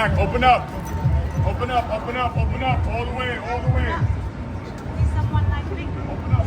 back. Open up. Open up, open up, open up. All the way, all the way. Someone like me. Open up.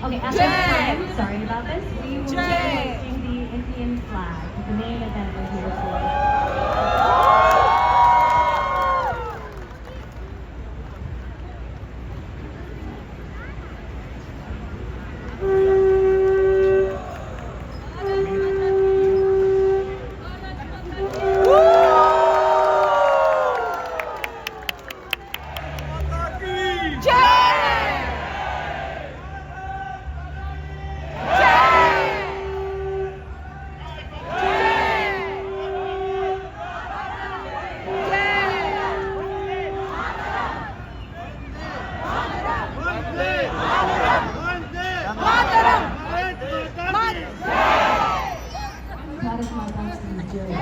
Okay, at this time, sorry about this. We will be hoisting the Indian flag. The main event we're here for. That is my best journey.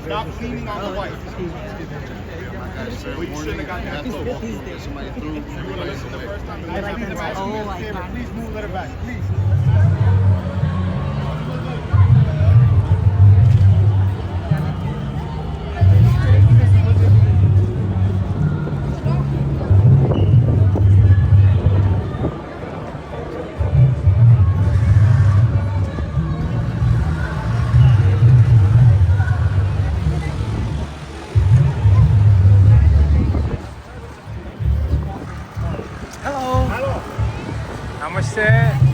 Stop leaning on the white. Well, you shouldn't have gotten that close. Somebody threw. You want to listen the first time? Please move, let her back. Please. Namaste.